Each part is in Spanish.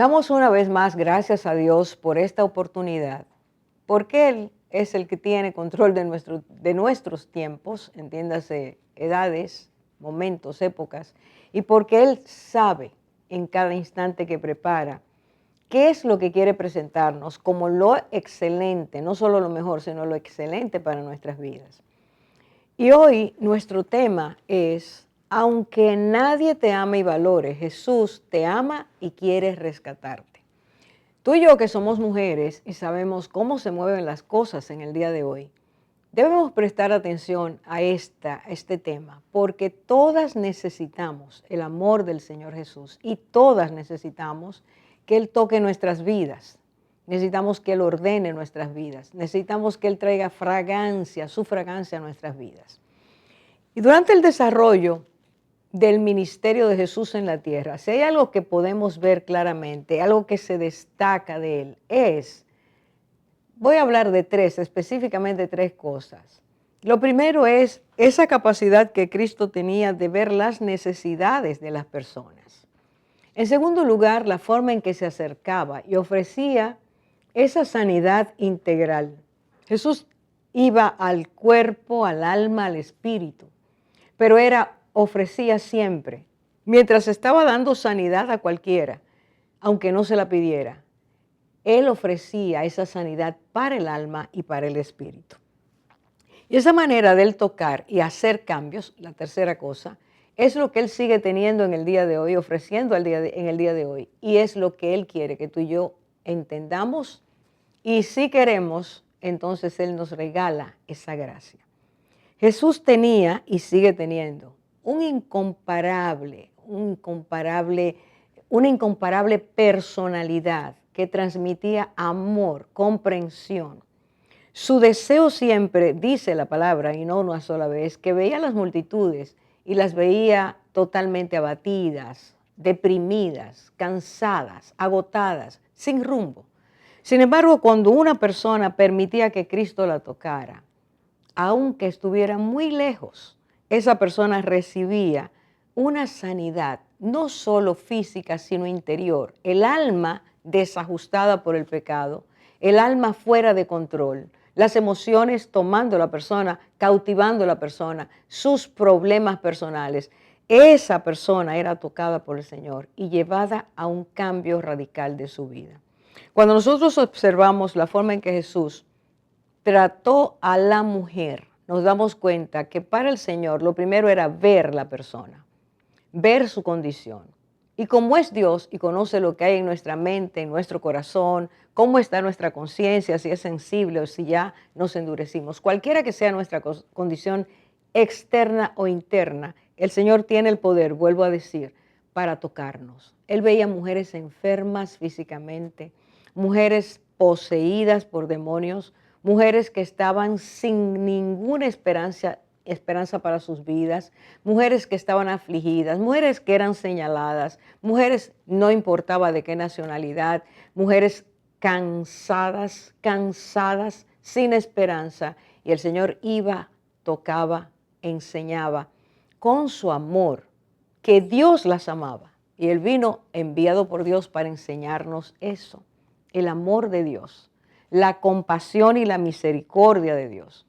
Damos una vez más gracias a Dios por esta oportunidad, porque Él es el que tiene control de nuestros tiempos, entiéndase, edades, momentos, épocas, y porque Él sabe en cada instante que prepara qué es lo que quiere presentarnos como lo excelente, no solo lo mejor, sino lo excelente para nuestras vidas. Y hoy nuestro tema es, aunque nadie te ama y valore, Jesús te ama y quiere rescatarte. Tú y yo que somos mujeres y sabemos cómo se mueven las cosas en el día de hoy, debemos prestar atención a este tema, porque todas necesitamos el amor del Señor Jesús y todas necesitamos que Él toque nuestras vidas. Necesitamos que Él ordene nuestras vidas. Necesitamos que Él traiga fragancia, su fragancia a nuestras vidas. Y durante el desarrollo del ministerio de Jesús en la tierra, si hay algo que podemos ver claramente, algo que se destaca de Él, voy a hablar de específicamente tres cosas. Lo primero es esa capacidad que Cristo tenía de ver las necesidades de las personas. En segundo lugar, la forma en que se acercaba y ofrecía esa sanidad integral. Jesús iba al cuerpo, al alma, al espíritu, pero ofrecía siempre, mientras estaba dando sanidad a cualquiera, aunque no se la pidiera. Él ofrecía esa sanidad para el alma y para el espíritu. Y esa manera de Él tocar y hacer cambios, la tercera cosa, es lo que Él sigue teniendo en el día de hoy, ofreciendo en el día de hoy. Y es lo que Él quiere que tú y yo entendamos. Y si queremos, entonces Él nos regala esa gracia. Jesús tenía y sigue teniendo una incomparable personalidad que transmitía amor, comprensión. Su deseo siempre, dice la palabra, y no una sola vez, que veía a las multitudes y las veía totalmente abatidas, deprimidas, cansadas, agotadas, sin rumbo. Sin embargo, cuando una persona permitía que Cristo la tocara, aunque estuviera muy lejos, esa persona recibía una sanidad, no solo física, sino interior. El alma desajustada por el pecado, el alma fuera de control, las emociones tomando a la persona, cautivando a la persona, sus problemas personales. Esa persona era tocada por el Señor y llevada a un cambio radical de su vida. Cuando nosotros observamos la forma en que Jesús trató a la mujer, nos damos cuenta que para el Señor lo primero era ver la persona, ver su condición. Y como es Dios y conoce lo que hay en nuestra mente, en nuestro corazón, cómo está nuestra conciencia, si es sensible o si ya nos endurecimos, cualquiera que sea nuestra condición externa o interna, el Señor tiene el poder, vuelvo a decir, para tocarnos. Él veía mujeres enfermas físicamente, mujeres poseídas por demonios, mujeres que estaban sin ninguna esperanza para sus vidas, mujeres que estaban afligidas, mujeres que eran señaladas, mujeres no importaba de qué nacionalidad, mujeres cansadas, sin esperanza. Y el Señor iba, tocaba, enseñaba con su amor, que Dios las amaba. Y Él vino enviado por Dios para enseñarnos eso, el amor de Dios, la compasión y la misericordia de Dios.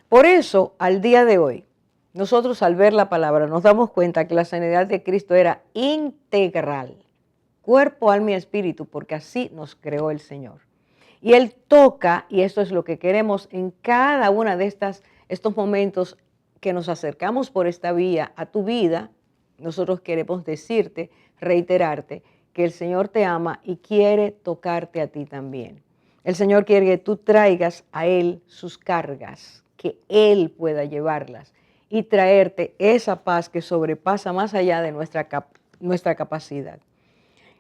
Por eso, al día de hoy, nosotros al ver la palabra nos damos cuenta que la sanidad de Cristo era integral, cuerpo, alma y espíritu, porque así nos creó el Señor. Y Él toca, y esto es lo que queremos en cada una de estos momentos que nos acercamos por esta vía a tu vida. Nosotros queremos decirte, reiterarte, que el Señor te ama y quiere tocarte a ti también. El Señor quiere que tú traigas a Él sus cargas, que Él pueda llevarlas y traerte esa paz que sobrepasa más allá de nuestra capacidad.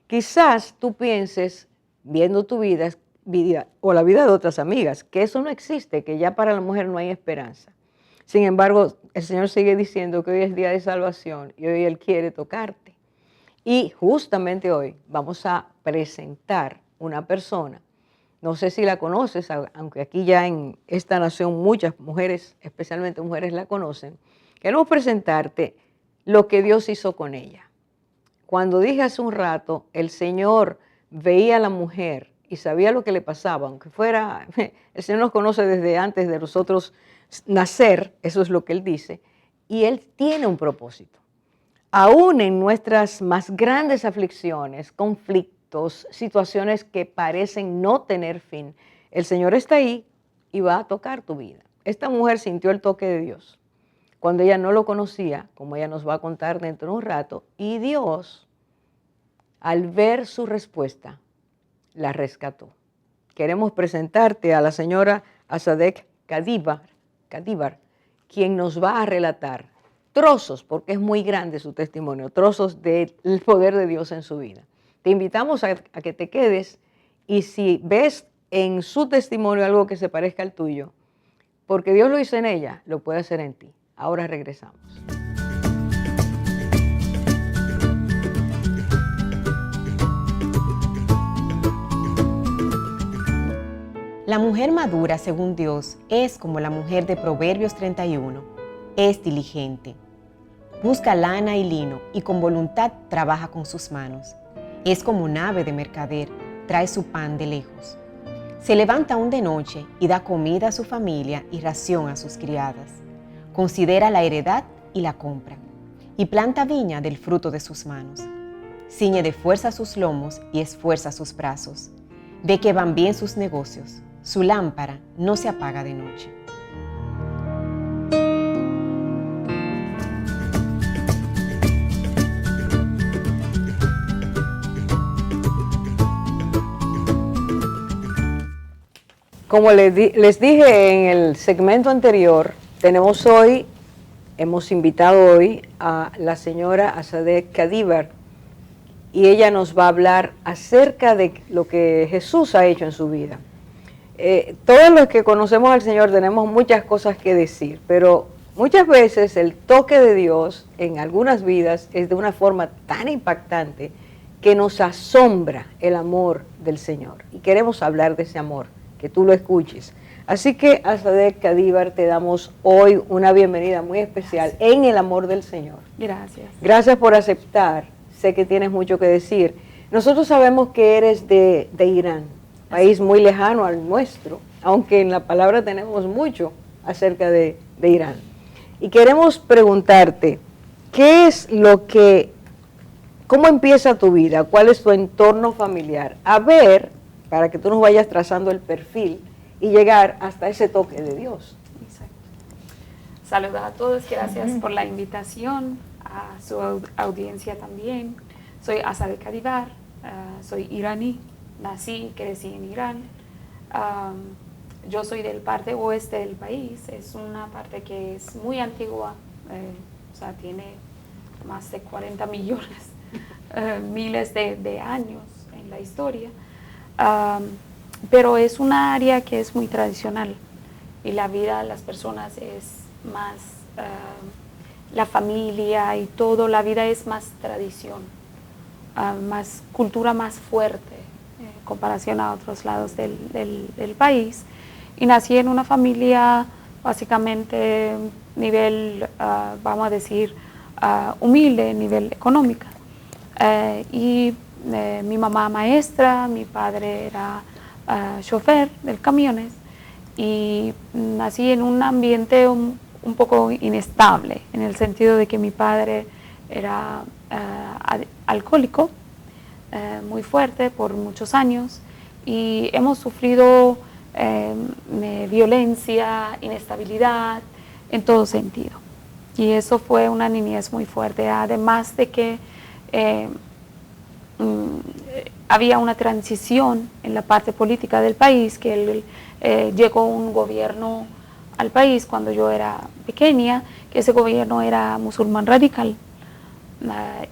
Quizás tú pienses, viendo tu vida o la vida de otras amigas, que eso no existe, que ya para la mujer no hay esperanza. Sin embargo, el Señor sigue diciendo que hoy es día de salvación y hoy Él quiere tocarte. Y justamente hoy vamos a presentar una persona, no sé si la conoces, aunque aquí ya en esta nación muchas mujeres, especialmente mujeres, la conocen. Queremos presentarte lo que Dios hizo con ella. Cuando dije hace un rato, el Señor veía a la mujer y sabía lo que le pasaba, aunque fuera, el Señor nos conoce desde antes de nosotros nacer, eso es lo que Él dice, y Él tiene un propósito. Aún en nuestras más grandes aflicciones, conflictos, situaciones que parecen no tener fin, el Señor está ahí y va a tocar tu vida. Esta mujer sintió el toque de Dios cuando ella no lo conocía, como ella nos va a contar dentro de un rato, y Dios, al ver su respuesta, la rescató. Queremos presentarte a la señora Asadek Kadivar, quien nos va a relatar trozos, porque es muy grande su testimonio, trozos del poder de Dios en su vida. Te invitamos a que te quedes y si ves en su testimonio algo que se parezca al tuyo, porque Dios lo hizo en ella, lo puede hacer en ti. Ahora regresamos. La mujer madura, según Dios, es como la mujer de Proverbios 31. Es diligente. Busca lana y lino y con voluntad trabaja con sus manos. Es como un ave de mercader, trae su pan de lejos. Se levanta aún de noche y da comida a su familia y ración a sus criadas. Considera la heredad y la compra, y planta viña del fruto de sus manos. Ciñe de fuerza sus lomos y esfuerza sus brazos. Ve que van bien sus negocios. Su lámpara no se apaga de noche. Como les dije en el segmento anterior, hemos invitado hoy a la señora Asadek Kadivar y ella nos va a hablar acerca de lo que Jesús ha hecho en su vida. Todos los que conocemos al Señor tenemos muchas cosas que decir, pero muchas veces el toque de Dios en algunas vidas es de una forma tan impactante que nos asombra el amor del Señor. Y queremos hablar de ese amor, que tú lo escuches. Así que, Asadek Kadivar, te damos hoy una bienvenida muy especial en el amor del Señor. Gracias. Gracias por aceptar. Sé que tienes mucho que decir. Nosotros sabemos que eres de Irán, país muy lejano al nuestro, aunque en la palabra tenemos mucho acerca de Irán. Y queremos preguntarte, ¿cómo empieza tu vida? ¿Cuál es tu entorno familiar? A ver, para que tú nos vayas trazando el perfil y llegar hasta ese toque de Dios. Exacto. Saludos a todos, gracias por la invitación, a su audiencia también. Soy Asadek Kadivar, soy iraní, nací y crecí en Irán. Yo soy del parte oeste del país, es una parte que es muy antigua, o sea, tiene más de 40 millones, miles de años en la historia. Pero es un área que es muy tradicional y la vida de las personas es más, la familia y todo, la vida es más tradición, más cultura más fuerte en comparación a otros lados del país. Y nací en una familia básicamente nivel, vamos a decir, humilde, nivel económico. Mi mamá maestra, mi padre era chofer de camiones y nací en un ambiente un poco inestable, en el sentido de que mi padre era alcohólico, muy fuerte por muchos años y hemos sufrido violencia, inestabilidad en todo sentido. Y eso fue una niñez muy fuerte, además de que había una transición en la parte política del país, que llegó un gobierno al país cuando yo era pequeña, que ese gobierno era musulmán radical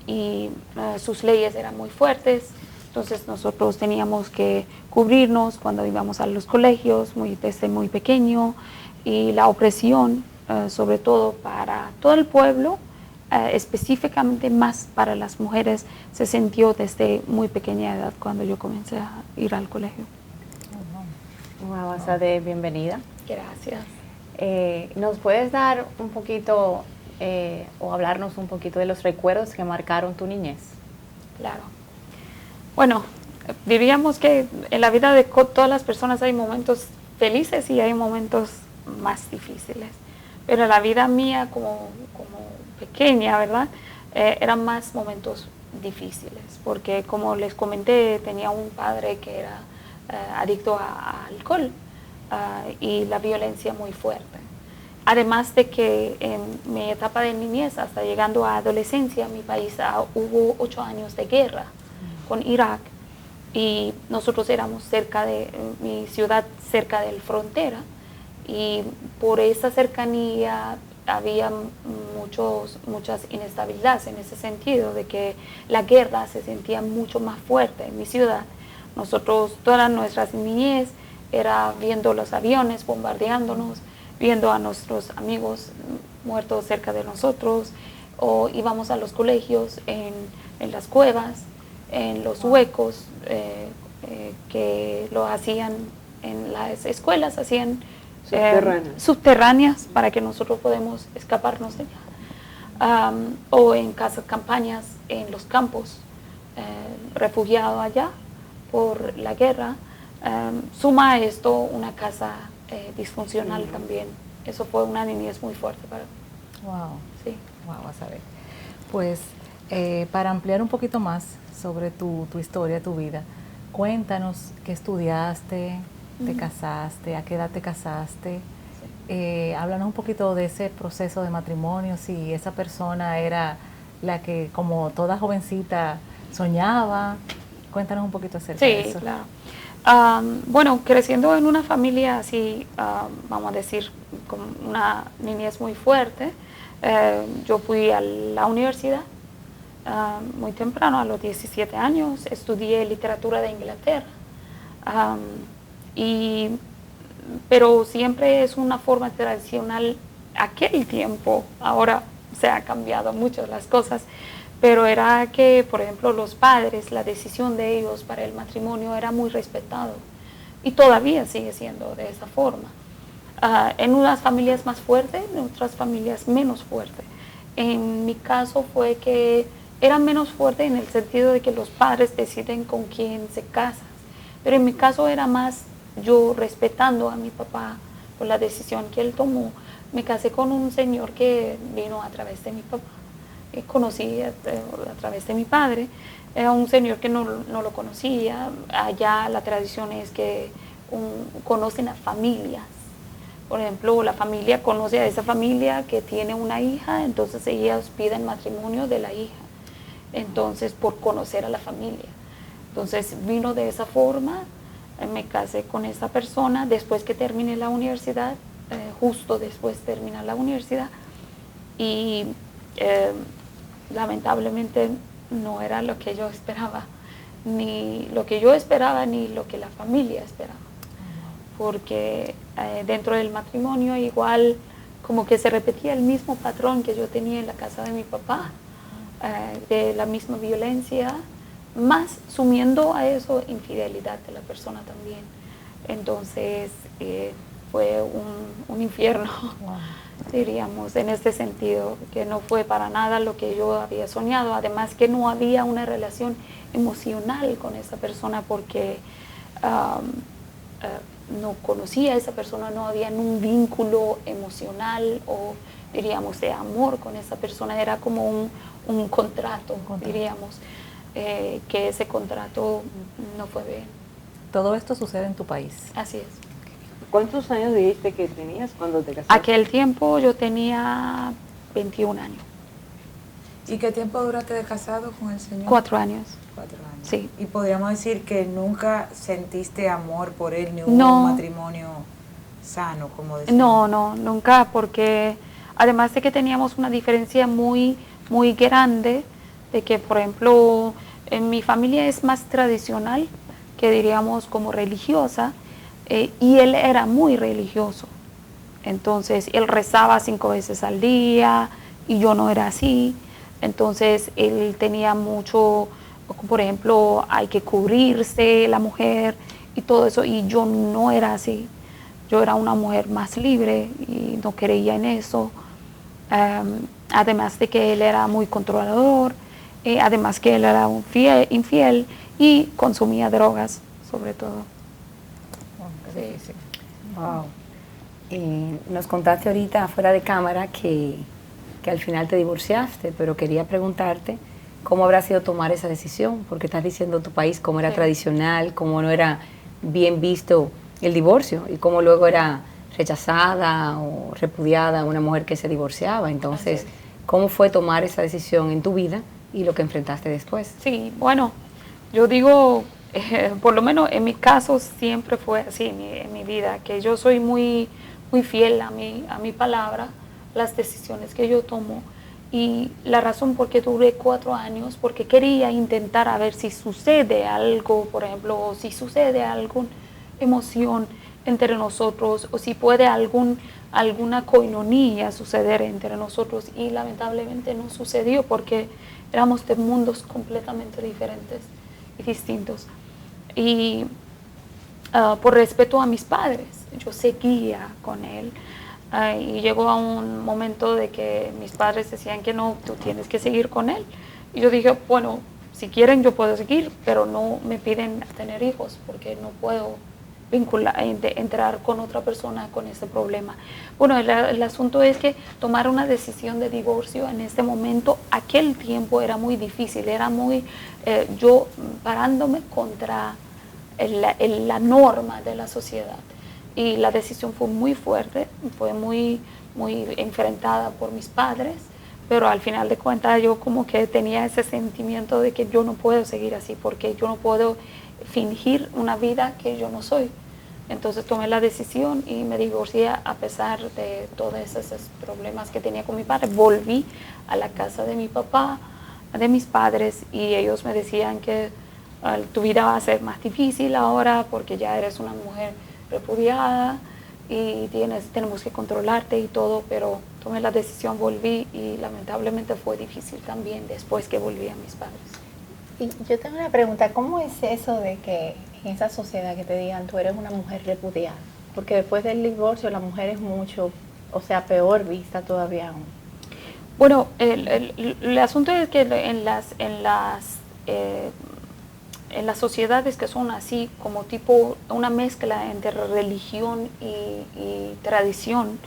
y sus leyes eran muy fuertes, entonces nosotros teníamos que cubrirnos cuando íbamos a los colegios desde muy pequeño, y la opresión, sobre todo para todo el pueblo, específicamente más para las mujeres, se sintió desde muy pequeña edad cuando yo comencé a ir al colegio. Wow, Asadek, bienvenida. Gracias. ¿Nos puedes dar un poquito o hablarnos un poquito de los recuerdos que marcaron tu niñez? Claro. Bueno, diríamos que en la vida de todas las personas hay momentos felices y hay momentos más difíciles. Pero en la vida mía como pequeña, ¿verdad? Eran más momentos difíciles, porque como les comenté, tenía un padre que era adicto a alcohol y la violencia muy fuerte. Además de que en mi etapa de niñez, hasta llegando a adolescencia, en mi país hubo 8 años de guerra con Irak y nosotros éramos cerca de mi ciudad, cerca de la frontera, y por esa cercanía había muchas inestabilidades en ese sentido, de que la guerra se sentía mucho más fuerte en mi ciudad. Nosotros, todas nuestras niñez, era viendo los aviones bombardeándonos, viendo a nuestros amigos muertos cerca de nosotros, o íbamos a los colegios en las cuevas, en los huecos que lo hacían en las escuelas, hacían subterráneas para que nosotros podamos escaparnos de allá. O en casas campañas, en los campos, refugiado allá por la guerra. Suma a esto una casa disfuncional también. Eso fue una niñez muy fuerte para mí. Wow. Sí. Wow, a saber. Pues para ampliar un poquito más sobre tu historia, tu vida, cuéntanos qué estudiaste, te casaste, a qué edad te casaste. Háblanos un poquito de ese proceso de matrimonio, si esa persona era la que como toda jovencita soñaba. Cuéntanos un poquito acerca de eso. Sí, claro. Bueno, creciendo en una familia así, vamos a decir, con una niñez muy fuerte, yo fui a la universidad muy temprano, a los 17 años, estudié literatura de Inglaterra, pero siempre es una forma tradicional aquel tiempo. Ahora se ha cambiado mucho las cosas, pero era que, por ejemplo, los padres, la decisión de ellos para el matrimonio era muy respetado y todavía sigue siendo de esa forma. En unas familias más fuertes, en otras familias menos fuertes. En mi caso fue que era menos fuerte en el sentido de que los padres deciden con quién se casan, pero en mi caso era más yo respetando a mi papá por la decisión que él tomó. Me casé con un señor que vino a través de mi papá. Conocí a través de mi padre, era un señor que no lo conocía. Allá la tradición es que conocen a familias. Por ejemplo, la familia conoce a esa familia que tiene una hija, entonces ellas piden matrimonio de la hija, entonces por conocer a la familia. Entonces vino de esa forma, me casé con esa persona después que terminé la universidad, justo después de terminar la universidad, y lamentablemente no era lo que yo esperaba, ni lo que yo esperaba, ni lo que la familia esperaba. Porque dentro del matrimonio igual como que se repetía el mismo patrón que yo tenía en la casa de mi papá, de la misma violencia, más sumiendo a eso infidelidad de la persona también. Entonces fue un infierno. Wow. Diríamos, en este sentido, que no fue para nada lo que yo había soñado. Además que no había una relación emocional con esa persona porque no conocía a esa persona, no había un vínculo emocional o diríamos de amor con esa persona. Era como un contrato, diríamos, que ese contrato no fue bien. Todo esto sucede en tu país. Así es. ¿Cuántos años dijiste que tenías cuando te casaste? Aquel tiempo yo tenía 21 años. ¿Y qué tiempo duraste de casado con el Señor? 4 años. 4 años. Sí. ¿Y podríamos decir que nunca sentiste amor por Él, ni hubo No. un matrimonio sano, como decíamos? No, nunca, porque además de que teníamos una diferencia muy, muy grande, de que, por ejemplo, en mi familia es más tradicional, que diríamos como religiosa, y él era muy religioso. Entonces, él rezaba 5 veces al día y yo no era así. Entonces, él tenía mucho, por ejemplo, hay que cubrirse la mujer y todo eso, y yo no era así. Yo era una mujer más libre y no creía en eso. Además de que él era muy controlador, además que él era un infiel y consumía drogas, sobre todo. Sí. Wow. Nos contaste ahorita fuera de cámara que al final te divorciaste, pero quería preguntarte cómo habrá sido tomar esa decisión, porque estás diciendo tu país cómo era tradicional, cómo no era bien visto el divorcio y cómo luego era rechazada o repudiada una mujer que se divorciaba. Entonces, ¿cómo fue tomar esa decisión en tu vida y lo que enfrentaste después? Sí, bueno, yo digo, por lo menos en mi caso siempre fue así en mi vida, que yo soy muy fiel a mi palabra, las decisiones que yo tomo. Y la razón por qué duré 4 años, porque quería intentar a ver si sucede algo, por ejemplo, o si sucede alguna emoción entre nosotros, o si puede alguna coinonía suceder entre nosotros. Y lamentablemente no sucedió, porque éramos de mundos completamente diferentes y distintos. Y por respeto a mis padres, yo seguía con él. Y llegó a un momento de que mis padres decían que no, tú tienes que seguir con él. Y yo dije, bueno, si quieren yo puedo seguir, pero no me piden tener hijos, porque no puedo entrar con otra persona con este problema. Bueno, el asunto es que tomar una decisión de divorcio en este momento, aquel tiempo era muy difícil, era muy, yo parándome contra la norma de la sociedad. Y la decisión fue muy fuerte, fue muy enfrentada por mis padres, pero al final de cuentas yo como que tenía ese sentimiento de que yo no puedo seguir así, porque yo no puedo fingir una vida que yo no soy. Entonces tomé la decisión y me divorcié a pesar de todos esos problemas que tenía con mi padre. Volví a la casa de mi papá, de mis padres, y ellos me decían que tu vida va a ser más difícil ahora porque ya eres una mujer repudiada y tenemos que controlarte y todo, pero tomé la decisión, volví, y lamentablemente fue difícil también después que volví a mis padres. Y yo tengo una pregunta, ¿cómo es eso de que en esa sociedad que te digan tú eres una mujer repudiada? Porque después del divorcio la mujer es mucho, o sea, peor vista todavía aún. Bueno, el asunto es que en las sociedades que son así, como tipo una mezcla entre religión y tradición,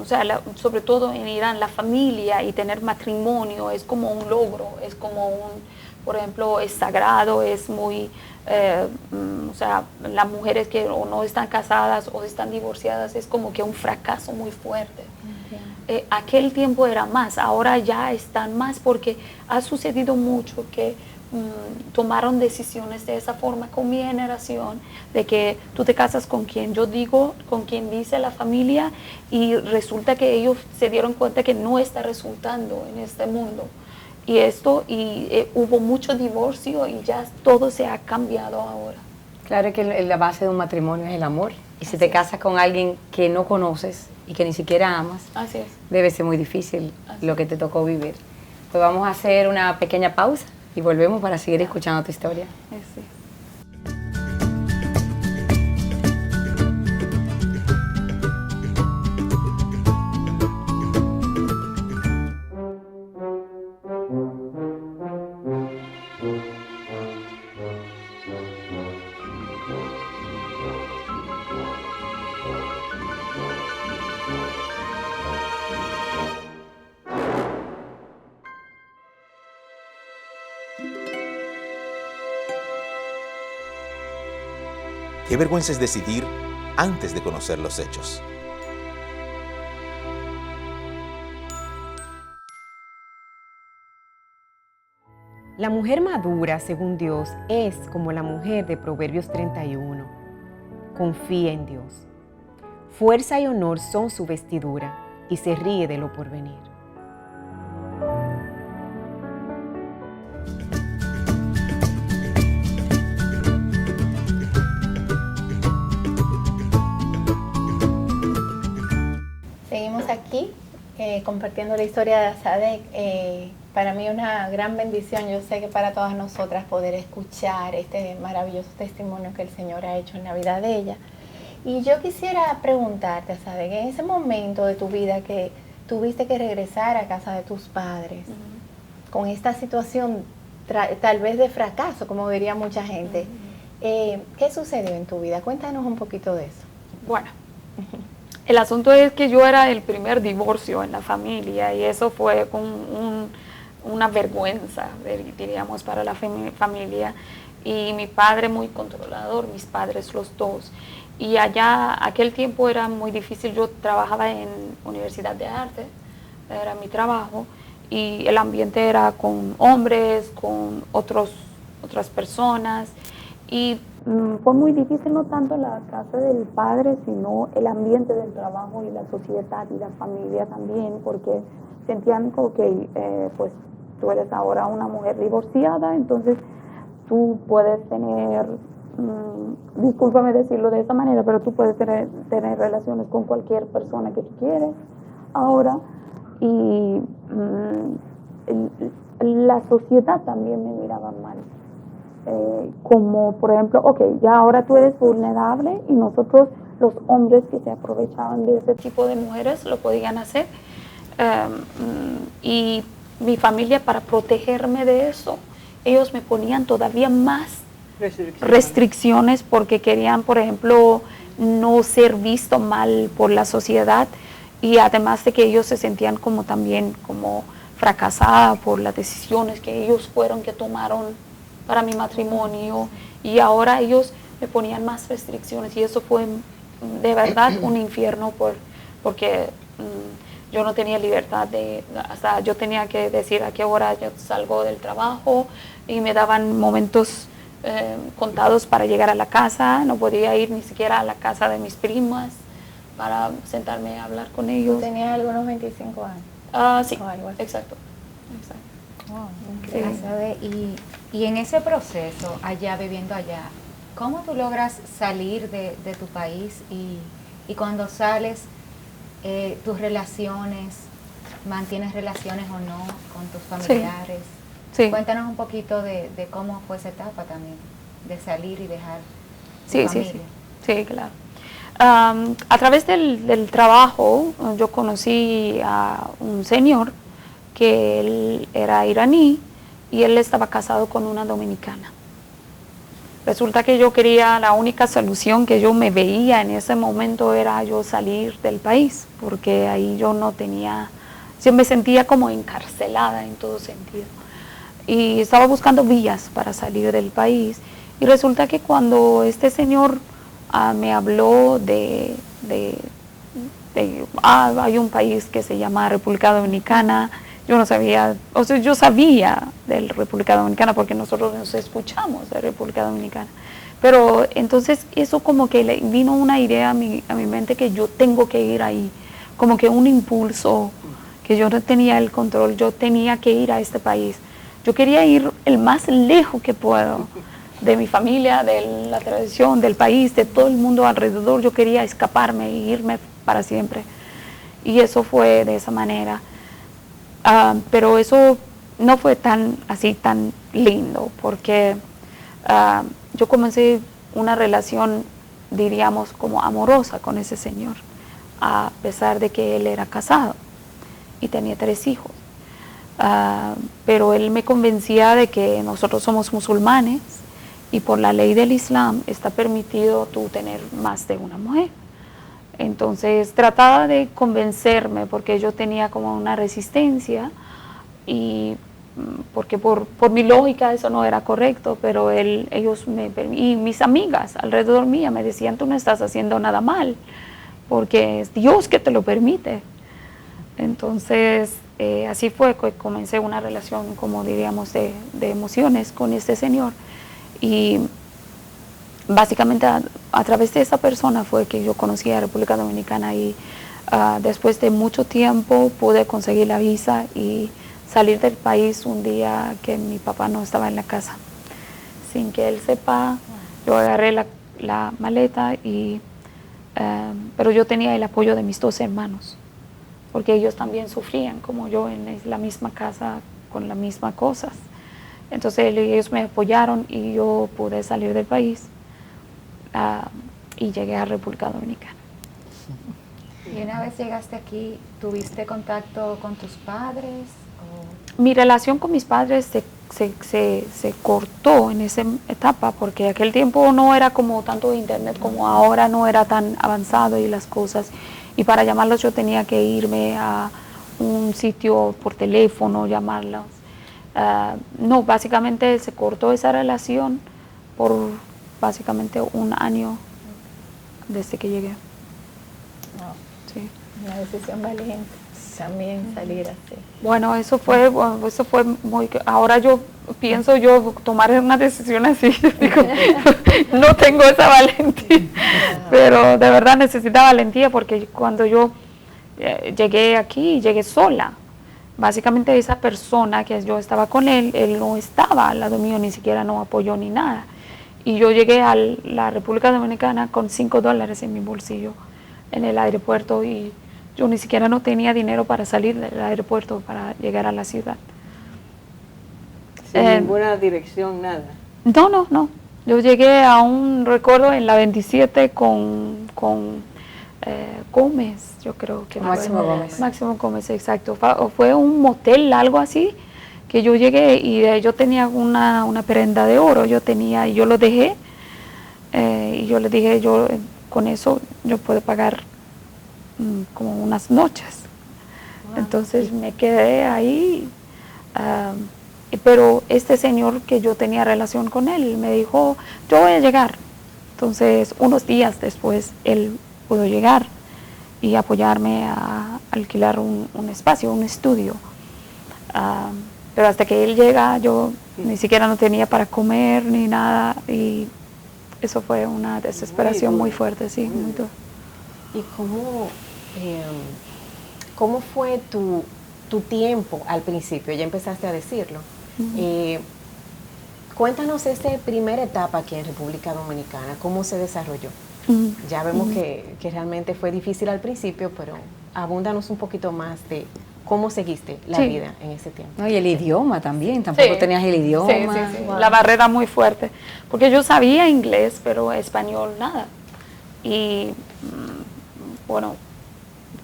o sea, sobre todo en Irán, la familia y tener matrimonio es como un logro, es como por ejemplo, es sagrado, es muy, o sea, las mujeres que o no están casadas o están divorciadas es como que un fracaso muy fuerte. Aquel tiempo era más, ahora ya están más, porque ha sucedido mucho que tomaron decisiones de esa forma con mi generación, de que tú te casas con quien yo digo, con quien dice la familia, y resulta que ellos se dieron cuenta que no está resultando en este mundo. Y hubo mucho divorcio y ya todo se ha cambiado ahora. Claro que la base de un matrimonio es el amor. Y si te casas con alguien que no conoces y que ni siquiera amas, Así es. debe ser muy difícil lo que te tocó vivir. Pues vamos a hacer una pequeña pausa y volvemos para seguir escuchando tu historia. Sí. Qué vergüenza es decidir antes de conocer los hechos. La mujer madura, según Dios, es como la mujer de Proverbios 31. Confía en Dios. Fuerza y honor son su vestidura, y se ríe de lo porvenir. Seguimos aquí compartiendo la historia de Asadek. Para mí una gran bendición, yo sé que para todas nosotras, poder escuchar este maravilloso testimonio que el Señor ha hecho en la vida de ella. Y yo quisiera preguntarte, Asadek, en ese momento de tu vida que tuviste que regresar a casa de tus padres, con esta situación tal vez de fracaso, como diría mucha gente. ¿Qué sucedió en tu vida? Cuéntanos un poquito de eso. Bueno, el asunto es que yo era el primer divorcio en la familia y eso fue una vergüenza, diríamos, para la familia. Y mi padre muy controlador, mis padres los dos. Y allá, aquel tiempo era muy difícil, yo trabajaba en Universidad de Arte, era mi trabajo, y el ambiente era con hombres, con otras personas, y fue muy difícil no tanto la casa del padre, sino el ambiente del trabajo y la sociedad y la familia también, porque sentían que pues tú eres ahora una mujer divorciada, entonces tú puedes tener, discúlpame decirlo de esa manera, pero tú puedes tener relaciones con cualquier persona que tú quieres ahora, y la sociedad también me miraba mal. Como por ejemplo, ya ahora tú eres vulnerable y nosotros, los hombres que se aprovechaban de ese tipo de mujeres, lo podían hacer. Y mi familia, para protegerme de eso, ellos me ponían todavía más restricciones porque querían, por ejemplo, no ser visto mal por la sociedad, y además de que ellos se sentían como también como fracasada por las decisiones que ellos fueron que tomaron para mi matrimonio, y ahora ellos me ponían más restricciones, y eso fue de verdad un infierno porque yo no tenía libertad hasta yo tenía que decir a qué hora yo salgo del trabajo, y me daban momentos contados para llegar a la casa, no podía ir ni siquiera a la casa de mis primas para sentarme a hablar con ellos. ¿Tenías algunos 25 años? Sí, o algo así. exacto. Wow. Sí. Y en ese proceso, viviendo allá, ¿cómo tú logras salir de tu país y cuando sales, tus relaciones, mantienes relaciones o no con tus familiares? Sí. Cuéntanos un poquito de cómo fue esa etapa también, de salir y dejar tu Sí, familia. sí, claro. A través del trabajo yo conocí a un señor que él era iraní y él estaba casado con una dominicana. Resulta que yo quería, la única solución que yo me veía en ese momento era yo salir del país, porque ahí yo no tenía, yo me sentía como encarcelada en todo sentido. Y estaba buscando vías para salir del país, y resulta que cuando este señor me habló hay un país que se llama República Dominicana, yo no sabía, o sea, yo sabía de la República Dominicana porque nosotros nos escuchamos de República Dominicana, pero entonces eso como que le vino una idea a mi mente que yo tengo que ir ahí, como que un impulso, que yo no tenía el control, yo tenía que ir a este país, yo quería ir el más lejos que puedo de mi familia, de la tradición, del país, de todo el mundo alrededor. Yo quería escaparme e irme para siempre, y eso fue de esa manera. Pero eso no fue tan lindo, porque yo comencé una relación, diríamos, como amorosa con ese señor, a pesar de que él era casado y tenía 3 hijos. Pero él me convencía de que nosotros somos musulmanes y por la ley del Islam está permitido tú tener más de una mujer. Entonces trataba de convencerme porque yo tenía como una resistencia, y porque por mi lógica eso no era correcto, pero y mis amigas alrededor mía me decían, tú no estás haciendo nada mal, porque es Dios que te lo permite. Entonces así fue que comencé una relación, como diríamos, de emociones con este señor, y básicamente a través de esa persona fue que yo conocí a República Dominicana, y después de mucho tiempo pude conseguir la visa y salir del país un día que mi papá no estaba en la casa. Sin que él sepa, yo agarré la maleta, pero yo tenía el apoyo de mis 2 hermanos, porque ellos también sufrían como yo en la misma casa con las mismas cosas. Entonces ellos me apoyaron y yo pude salir del país. Y llegué a República Dominicana. Y una vez llegaste aquí, ¿tuviste contacto con tus padres? Mi relación con mis padres se cortó en esa etapa, porque aquel tiempo no era como tanto internet como ahora, no era tan avanzado y las cosas. Y para llamarlos yo tenía que irme a un sitio por teléfono, llamarlos. No, básicamente se cortó esa relación por básicamente un año desde que llegué. Sí. Una decisión valiente también salir así. Bueno, eso fue muy... Ahora yo pienso tomar una decisión así, yo digo, no tengo esa valentía, pero de verdad necesitaba valentía, porque cuando yo llegué aquí, llegué sola. Básicamente esa persona que yo estaba con él no estaba al lado mío, ni siquiera no apoyó ni nada. Y yo llegué a la República Dominicana con $5 en mi bolsillo en el aeropuerto, y yo ni siquiera no tenía dinero para salir del aeropuerto para llegar a la ciudad. Sin ninguna dirección, nada. No. Yo llegué a un recuerdo en la 27 con Gómez, yo creo que Máximo Gómez. Máximo Gómez, exacto. Fue un motel, algo así, que yo llegué y yo tenía una prenda de oro, y yo lo dejé, y yo le dije, con eso yo puedo pagar como unas noches. Wow. Entonces me quedé ahí, pero este señor que yo tenía relación con él me dijo, yo voy a llegar. Entonces unos días después él pudo llegar y apoyarme a alquilar un espacio, un estudio. Pero hasta que él llega yo ni siquiera no tenía para comer ni nada, y eso fue una desesperación muy fuerte, sí. Muy duro. ¿Y cómo fue tu tiempo al principio? Ya empezaste a decirlo. Cuéntanos esa primera etapa aquí en República Dominicana, ¿cómo se desarrolló? Ya vemos que realmente fue difícil al principio, pero abúndanos un poquito más de cómo seguiste la vida en ese tiempo. No, y el idioma también, tampoco tenías el idioma. Sí. Wow. La barrera muy fuerte, porque yo sabía inglés, pero español nada. Y bueno,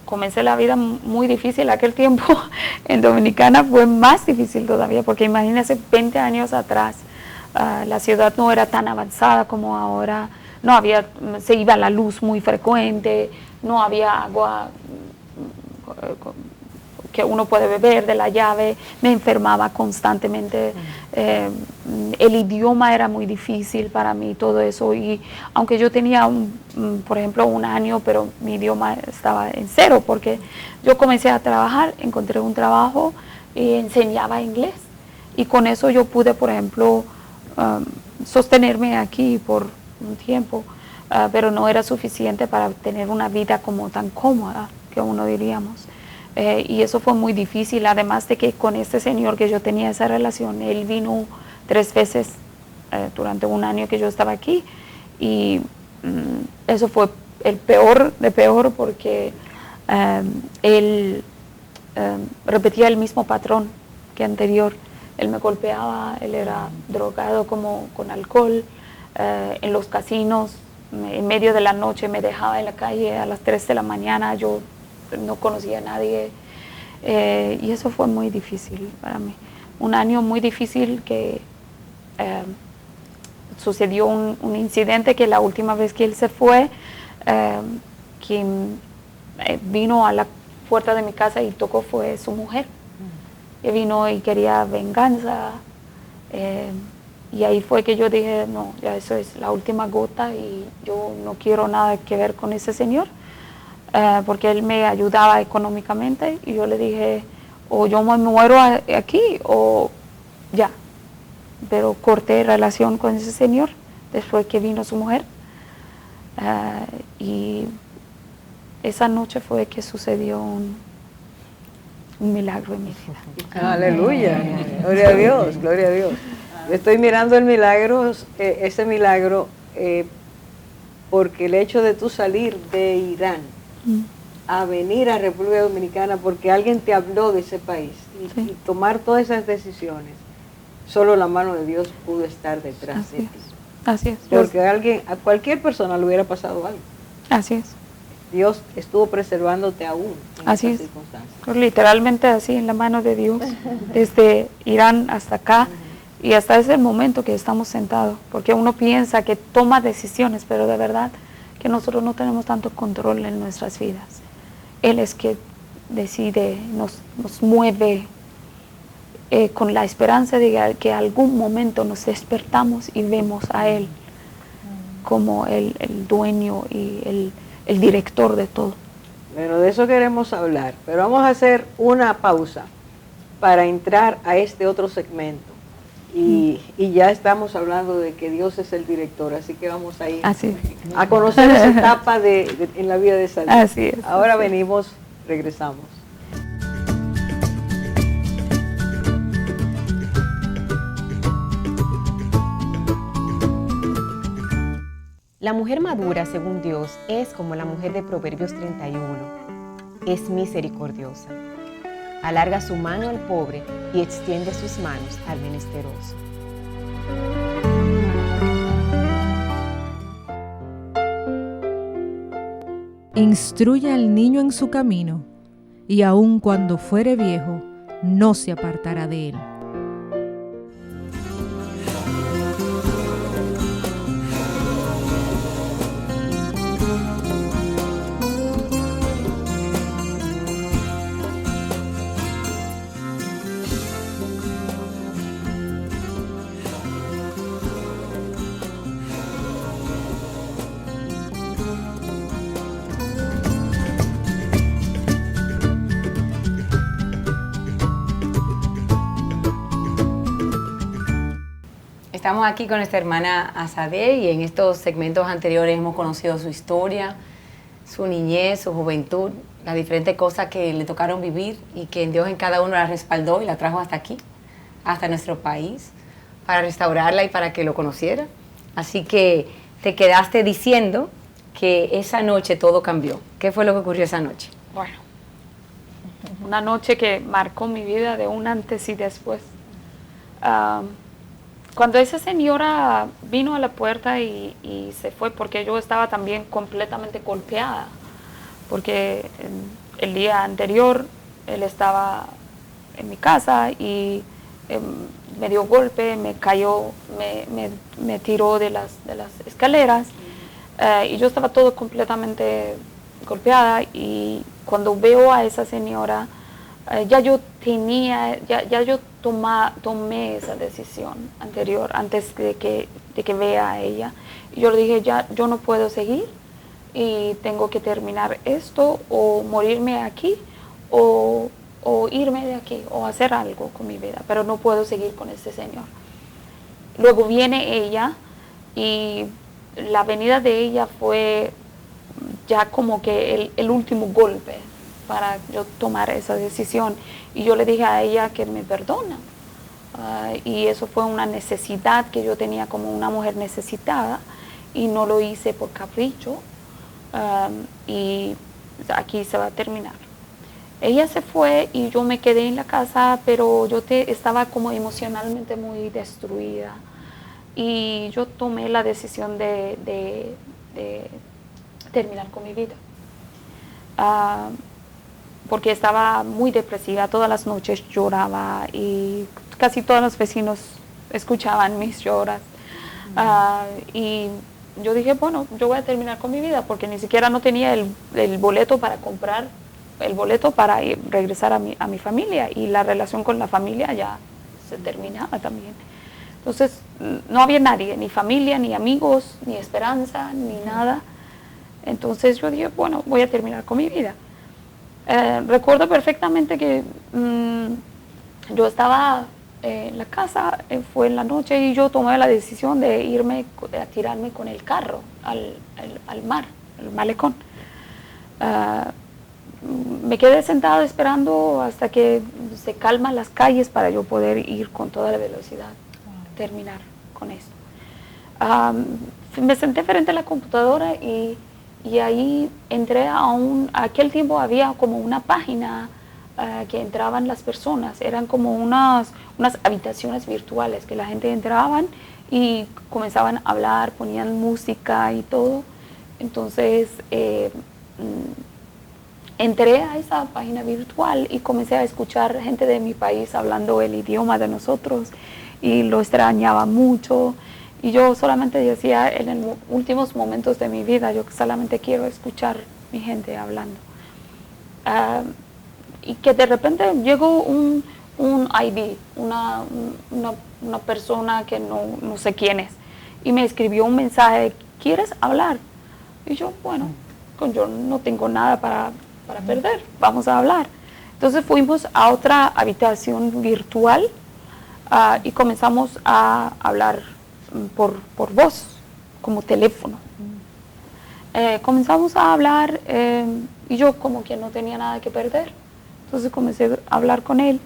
comencé la vida muy difícil. Aquel tiempo en Dominicana fue más difícil todavía, porque imagínense, 20 años atrás, la ciudad no era tan avanzada como ahora. No había, se iba la luz muy frecuente, no había agua que uno puede beber de la llave, me enfermaba constantemente, el idioma era muy difícil para mí, todo eso, y aunque yo tenía, por ejemplo, un año, pero mi idioma estaba en cero, porque yo comencé a trabajar, encontré un trabajo y enseñaba inglés, y con eso yo pude, por ejemplo, sostenerme aquí por un tiempo, pero no era suficiente para tener una vida como tan cómoda, que uno diríamos. Y eso fue muy difícil, además de que con este señor que yo tenía esa relación, él vino 3 veces durante un año que yo estaba aquí, y eso fue el peor de peor, porque él repetía el mismo patrón que anterior. Él me golpeaba, él era drogado con alcohol, en los casinos, en medio de la noche me dejaba en la calle a las 3 de la mañana, yo no conocía a nadie, y eso fue muy difícil para mí. Un año muy difícil, que sucedió un incidente, que la última vez que él se fue, quien vino a la puerta de mi casa y tocó fue su mujer. Que vino y quería venganza, y ahí fue que yo dije, no, ya eso es la última gota, y yo no quiero nada que ver con ese señor, porque él me ayudaba económicamente, y yo le dije, o yo me muero aquí o ya. Pero corté relación con ese señor después que vino su mujer, y esa noche fue que sucedió un milagro en mi vida. Aleluya, gloria a Dios, gloria a Dios. Yo estoy mirando el milagro, ese milagro, porque el hecho de tú salir de Irán a venir a República Dominicana, porque alguien te habló de ese país, y tomar todas esas decisiones, solo la mano de Dios pudo estar detrás de ti. Así es. Porque a cualquier persona le hubiera pasado algo. Así es. Dios estuvo preservándote aún en Así esas es. circunstancias. Literalmente así, en la mano de Dios, desde Irán hasta acá, y hasta ese momento que estamos sentados, porque uno piensa que toma decisiones, pero de verdad que nosotros no tenemos tanto control en nuestras vidas. Él es que decide, nos mueve con la esperanza de que algún momento nos despertamos y vemos a Él como el dueño y el director de todo. Bueno, de eso queremos hablar, pero vamos a hacer una pausa para entrar a este otro segmento. Y ya estamos hablando de que Dios es el director, así que vamos a ir a conocer esa etapa en la vida de Sadik. Así es. Ahora venimos, regresamos. La mujer madura, según Dios, es como la mujer de Proverbios 31. Es misericordiosa. Alarga su mano al pobre y extiende sus manos al menesteroso. Instruye al niño en su camino, y aun cuando fuere viejo, no se apartará de él. Estamos aquí con nuestra hermana Azadeh y en estos segmentos anteriores hemos conocido su historia, su niñez, su juventud, las diferentes cosas que le tocaron vivir y que Dios en cada uno la respaldó y la trajo hasta aquí, hasta nuestro país, para restaurarla y para que lo conociera. Así que te quedaste diciendo que esa noche todo cambió. ¿Qué fue lo que ocurrió esa noche? Bueno, una noche que marcó mi vida de un antes y después. Cuando esa señora vino a la puerta y se fue, porque yo estaba también completamente golpeada, porque el día anterior él estaba en mi casa y me dio golpe, me cayó, me tiró de las escaleras y yo estaba todo completamente golpeada. Y cuando veo a esa señora, ya yo tomé esa decisión anterior, antes de que vea a ella. Y yo le dije, ya, yo no puedo seguir y tengo que terminar esto, o morirme aquí, o irme de aquí, o hacer algo con mi vida, pero no puedo seguir con este señor. Luego viene ella y la venida de ella fue ya como que el último golpe para yo tomar esa decisión. Y yo le dije a ella que me perdona. Y eso fue una necesidad que yo tenía como una mujer necesitada, y no lo hice por capricho. Y aquí se va a terminar. Ella se fue y yo me quedé en la casa, pero yo estaba como emocionalmente muy destruida. Y yo tomé la decisión de terminar con mi vida. Porque estaba muy depresiva, todas las noches lloraba y casi todos los vecinos escuchaban mis lloras. Y yo dije, bueno, yo voy a terminar con mi vida, porque ni siquiera no tenía el boleto para comprar, el boleto para regresar a mi familia, y la relación con la familia ya se terminaba también. Entonces no había nadie, ni familia, ni amigos, ni esperanza, ni nada. Entonces yo dije, bueno, voy a terminar con mi vida. Recuerdo perfectamente que yo estaba en la casa, fue en la noche, y yo tomé la decisión de irme a tirarme con el carro al mar, al malecón. Me quedé sentada esperando hasta que se calman las calles para yo poder ir con toda la velocidad, terminar con esto. Me senté frente a la computadora y ahí entré aquel tiempo había como una página que entraban las personas, eran como unas habitaciones virtuales que la gente entraban y comenzaban a hablar, ponían música y todo. Entonces entré a esa página virtual y comencé a escuchar gente de mi país hablando el idioma de nosotros y lo extrañaba mucho. Y yo solamente decía en los últimos momentos de mi vida, yo solamente quiero escuchar mi gente hablando. Y que de repente llegó un ID, una persona que no sé quién es, y me escribió un mensaje, ¿quieres hablar? Y yo, bueno, yo no tengo nada para perder, vamos a hablar. Entonces fuimos a otra habitación virtual y comenzamos a hablar por voz, como teléfono. Comenzamos a hablar y yo como que no tenía nada que perder. Entonces comencé a hablar con él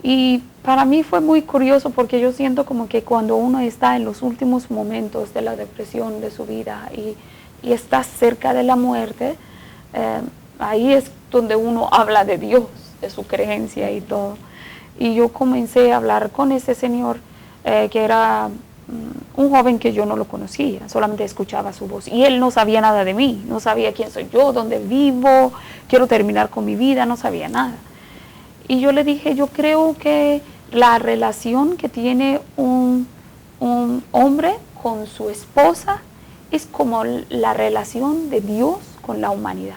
y para mí fue muy curioso porque yo siento como que cuando uno está en los últimos momentos de la depresión de su vida y está cerca de la muerte, ahí es donde uno habla de Dios, de su creencia y todo. Y yo comencé a hablar con ese señor que era un joven que yo no lo conocía, solamente escuchaba su voz. Y él no sabía nada de mí, no sabía quién soy yo, dónde vivo, quiero terminar con mi vida, no sabía nada. Y yo le dije, yo creo que la relación que tiene un hombre con su esposa es como la relación de Dios con la humanidad.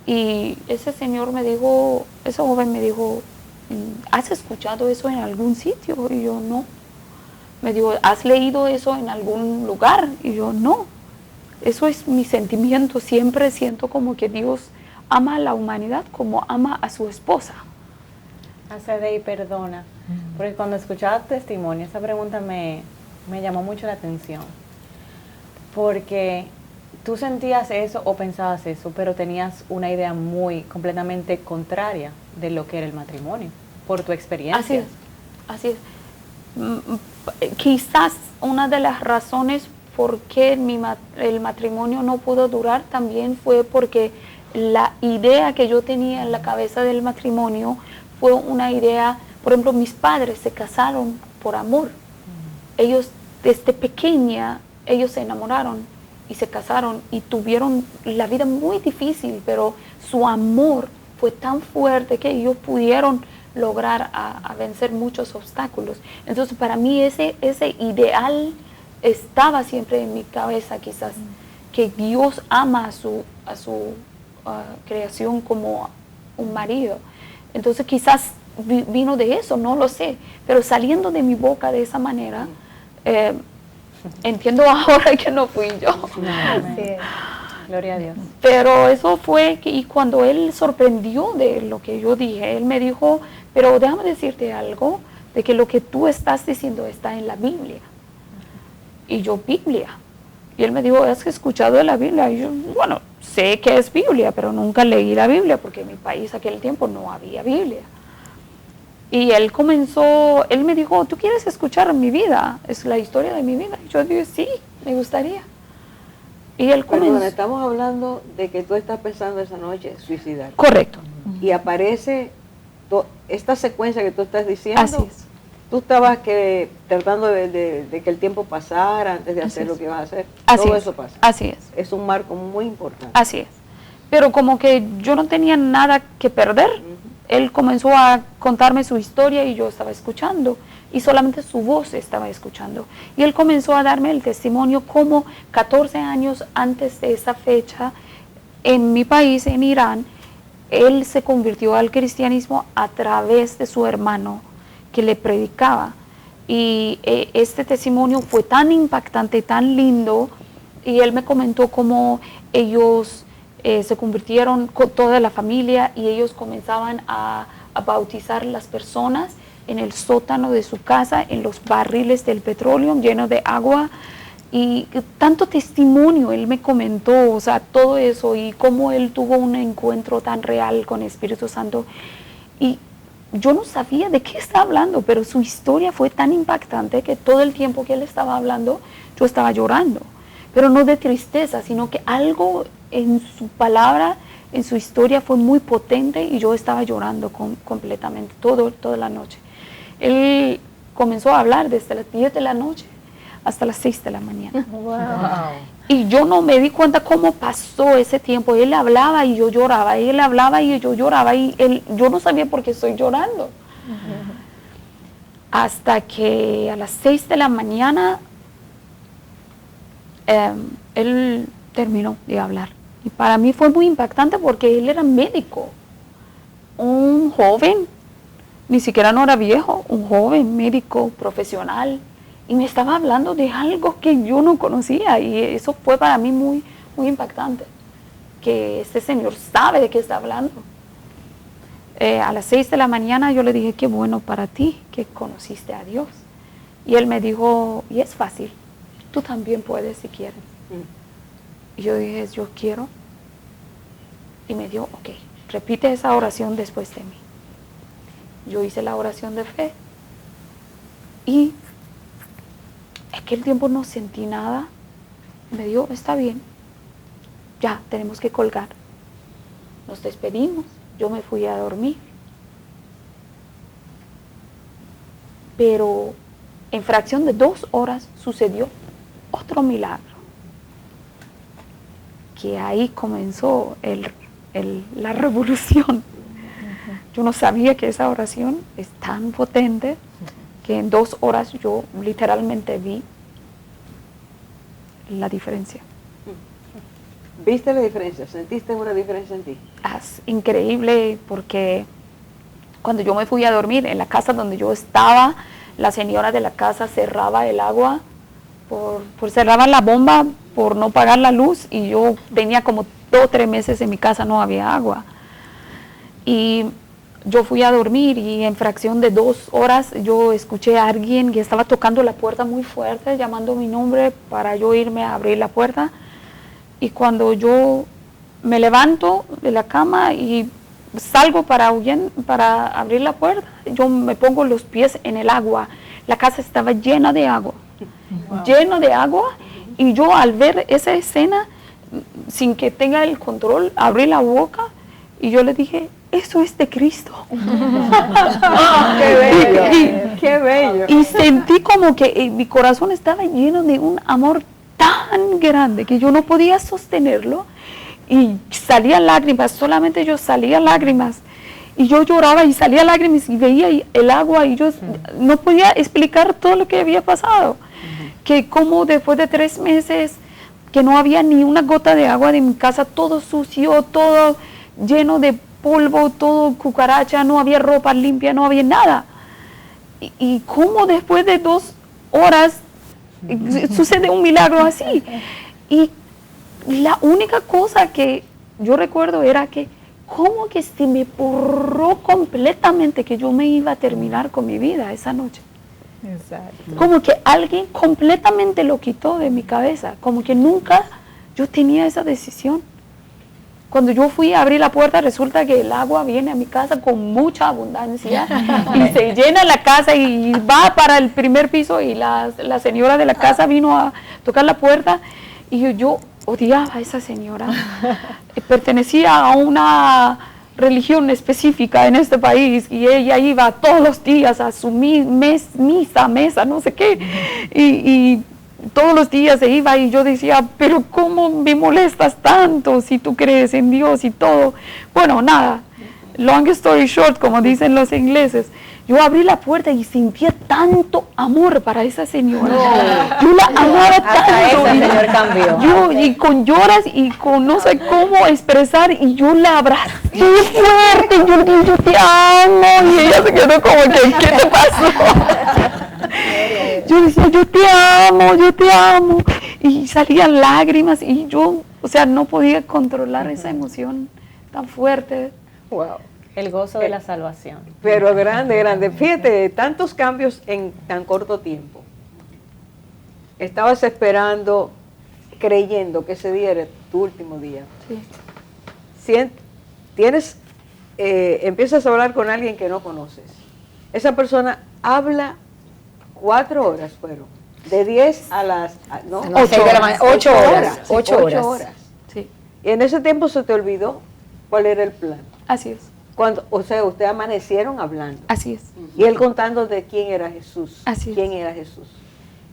Y ese señor me dijo, ese joven me dijo, ¿has escuchado eso en algún sitio? Y yo, no. Me dijo, ¿has leído eso en algún lugar? Y yo, no. Eso es mi sentimiento. Siempre siento como que Dios ama a la humanidad como ama a su esposa. Azadeh, perdona, porque cuando escuchaba tu testimonio, esa pregunta me llamó mucho la atención. Porque tú sentías eso o pensabas eso, pero tenías una idea completamente contraria de lo que era el matrimonio, por tu experiencia. Así es, así es. Quizás una de las razones por qué el matrimonio no pudo durar también fue porque la idea que yo tenía en la cabeza del matrimonio fue una idea, por ejemplo, mis padres se casaron por amor. Ellos desde pequeña, ellos se enamoraron y se casaron y tuvieron la vida muy difícil, pero su amor fue tan fuerte que ellos pudieron lograr a vencer muchos obstáculos. Entonces para mí ese ideal estaba siempre en mi cabeza, quizás, que Dios ama a su creación como un marido. Entonces quizás vino de eso, no lo sé, pero saliendo de mi boca de esa manera, entiendo ahora que no fui yo. Sí. Gloria a Dios. Pero eso fue, y cuando él sorprendió de lo que yo dije, él me dijo, pero déjame decirte algo, de que lo que tú estás diciendo está en la Biblia. Y yo, Biblia. Y él me dijo, ¿has escuchado de la Biblia? Y yo, bueno, sé que es Biblia, pero nunca leí la Biblia, porque en mi país aquel tiempo no había Biblia. Y él me dijo, ¿tú quieres escuchar mi vida? Es la historia de mi vida. Y yo dije, sí, me gustaría. Y él comenzó. Perdón, estamos hablando de que tú estás pensando esa noche suicidar. Correcto. Y aparece esta secuencia que tú estás diciendo. Así es. Tú estabas tratando de que el tiempo pasara antes de hacer lo que ibas a hacer. Así Todo es. eso pasa. Así es. Es un marco muy importante. Así es. Pero como que yo no tenía nada que perder, él comenzó a contarme su historia y yo estaba escuchando. Y solamente su voz estaba escuchando. Y él comenzó a darme el testimonio como 14 años antes de esa fecha, en mi país, en Irán, él se convirtió al cristianismo a través de su hermano que le predicaba. Y este testimonio fue tan impactante, tan lindo, y él me comentó cómo ellos se convirtieron con toda la familia y ellos comenzaban a bautizar las personas en el sótano de su casa, en los barriles del petróleo llenos de agua. Y tanto testimonio él me comentó, o sea, todo eso, y cómo él tuvo un encuentro tan real con el Espíritu Santo. Y yo no sabía de qué estaba hablando, pero su historia fue tan impactante que todo el tiempo que él estaba hablando, yo estaba llorando. Pero no de tristeza, sino que algo en su palabra, en su historia fue muy potente y yo estaba llorando completamente toda la noche. Él comenzó a hablar desde las 10 de la noche hasta las 6 de la mañana. Y yo no me di cuenta cómo pasó ese tiempo. Él hablaba y yo lloraba, él hablaba y yo lloraba, y yo no sabía por qué estoy llorando. Hasta que a las 6 de la mañana él terminó de hablar. Y para mí fue muy impactante porque él era médico, un joven, ni siquiera no era viejo, un joven médico profesional, y me estaba hablando de algo que yo no conocía, y eso fue para mí muy, muy impactante, que este señor sabe de qué está hablando. A las 6 de la mañana yo le dije, qué bueno para ti que conociste a Dios. Y él me dijo, y es fácil, tú también puedes si quieres. Y yo dije, yo quiero. Y me dijo, ok, repite esa oración después de mí. Yo hice la oración de fe. Y aquel tiempo no sentí nada. Me dijo, está bien, ya tenemos que colgar. Nos despedimos, yo me fui a dormir. Pero en fracción de 2 horas sucedió otro milagro. Que ahí comenzó la revolución. Yo no sabía que esa oración es tan potente que en 2 horas yo literalmente vi la diferencia. ¿Viste la diferencia? ¿Sentiste una diferencia en ti? Es increíble porque cuando yo me fui a dormir en la casa donde yo estaba, la señora de la casa cerraba el agua, cerraba la bomba por no pagar la luz, y yo tenía como 2 o 3 meses en mi casa, no había agua. Y yo fui a dormir y en fracción de 2 horas yo escuché a alguien que estaba tocando la puerta muy fuerte, llamando mi nombre para yo irme a abrir la puerta. Y cuando yo me levanto de la cama y salgo para abrir la puerta, yo me pongo los pies en el agua. La casa estaba llena de agua, llena de agua, y yo al ver esa escena, sin que tenga el control, abrí la boca y yo le dije, eso es de Cristo. ¡Qué bello! ¡Qué bello! Y sentí como que mi corazón estaba lleno de un amor tan grande que yo no podía sostenerlo, y salían lágrimas, solamente yo salía lágrimas, y yo lloraba y salía lágrimas y veía el agua, y yo no podía explicar todo lo que había pasado, que como después de 3 meses que no había ni una gota de agua de mi casa, todo sucio, todo lleno de polvo, todo cucaracha, no había ropa limpia, no había nada, y como después de 2 horas sucede un milagro así. Y la única cosa que yo recuerdo era que como que se me borró completamente que yo me iba a terminar con mi vida esa noche. Exacto. Como que alguien completamente lo quitó de mi cabeza, como que nunca yo tenía esa decisión. Cuando yo fui a abrir la puerta, resulta que el agua viene a mi casa con mucha abundancia y se llena la casa y va para el primer piso, y la señora de la casa vino a tocar la puerta, y yo odiaba a esa señora. Pertenecía a una religión específica en este país, y ella iba todos los días a su mesa, no sé qué, y todos los días se iba, y yo decía, pero ¿cómo me molestas tanto si tú crees en Dios y todo? Bueno, nada, long story short, como dicen los ingleses, yo abrí la puerta y sentía tanto amor para esa señora. Yo la amaba tanto. Yo, y con lloras y con no sé cómo expresar, y yo la abracé fuerte, yo le dije, yo te amo, y ella se quedó como que, ¿qué te pasó? Yo decía, yo te amo, y salían lágrimas, y yo, o sea, no podía controlar esa emoción tan fuerte. Wow. El gozo de la salvación. Pero grande, grande. Fíjate, tantos cambios en tan corto tiempo. Estabas esperando, creyendo que ese día era tu último día. Sí. Empiezas a hablar con alguien que no conoces. Esa persona habla 4 horas, fueron. De 10 a las... No, 8 horas. 8 horas. 8 horas. Sí, Y en ese tiempo se te olvidó cuál era el plan. así es, O sea, ustedes amanecieron hablando. así es. Y él contando de quién era Jesús. Así es. Quién era Jesús.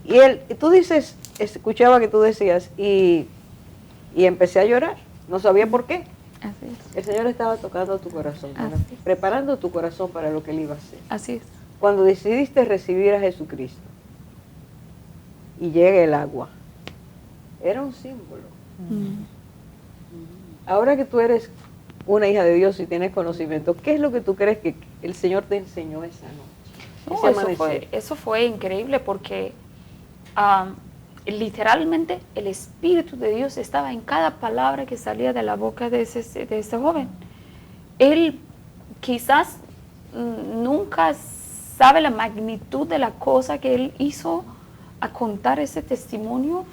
y tú dices, escuchaba que tú decías, y empecé a llorar, no sabía por qué. Así es. El Señor estaba tocando tu corazón, ¿verdad? Preparando tu corazón para lo que Él iba a hacer. Así es. Cuando decidiste recibir a Jesucristo y llega el agua, era un símbolo. Ahora que tú eres una hija de Dios y tienes conocimiento, ¿qué es lo que tú crees que el Señor te enseñó esa noche? No, eso fue increíble porque literalmente el Espíritu de Dios estaba en cada palabra que salía de la boca de ese joven. Él quizás nunca sabe la magnitud de la cosa que él hizo a contar ese testimonio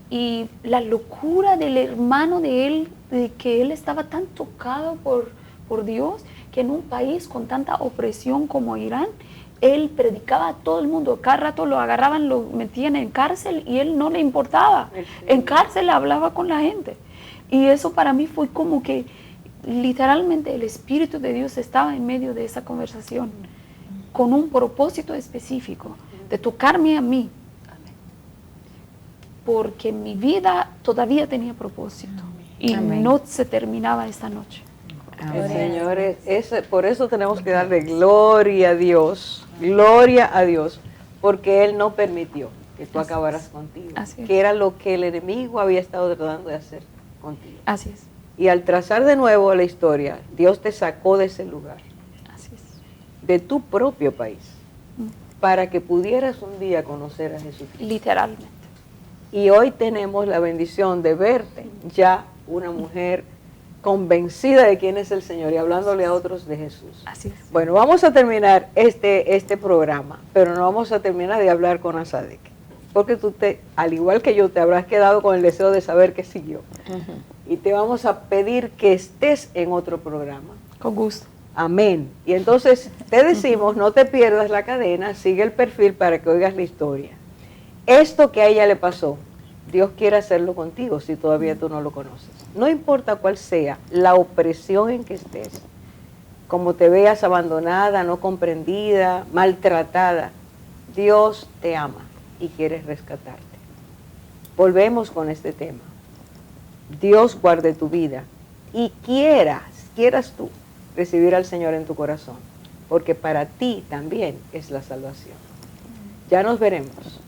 y la locura del hermano de él, de que él estaba tan tocado por Dios, que en un país con tanta opresión como Irán, él predicaba a todo el mundo. Cada rato lo agarraban, lo metían en cárcel y él no le importaba. En cárcel hablaba con la gente. Y eso para mí fue como que literalmente el Espíritu de Dios estaba en medio de esa conversación con un propósito específico de tocarme a mí. Porque mi vida todavía tenía propósito y no se terminaba esta noche. Señores, por eso tenemos que darle gloria a Dios, porque Él no permitió que tú acabaras contigo, que era lo que el enemigo había estado tratando de hacer contigo. Así es. Y al trazar de nuevo la historia, Dios te sacó de ese lugar, así es, de tu propio país, para que pudieras un día conocer a Jesucristo. Literalmente. Y hoy tenemos la bendición de verte ya una mujer convencida de quién es el Señor y hablándole a otros de Jesús. Así es. Bueno, vamos a terminar este programa, pero no vamos a terminar de hablar con Asadek, porque tú al igual que yo, te habrás quedado con el deseo de saber qué siguió. Y te vamos a pedir que estés en otro programa. Con gusto. Amén. Y entonces te decimos, no te pierdas la cadena, sigue el perfil para que oigas la historia. Esto que a ella le pasó, Dios quiere hacerlo contigo si todavía tú no lo conoces. No importa cuál sea la opresión en que estés, como te veas abandonada, no comprendida, maltratada, Dios te ama y quiere rescatarte. Volvemos con este tema. Dios guarde tu vida y quieras tú recibir al Señor en tu corazón, porque para ti también es la salvación. Ya nos veremos.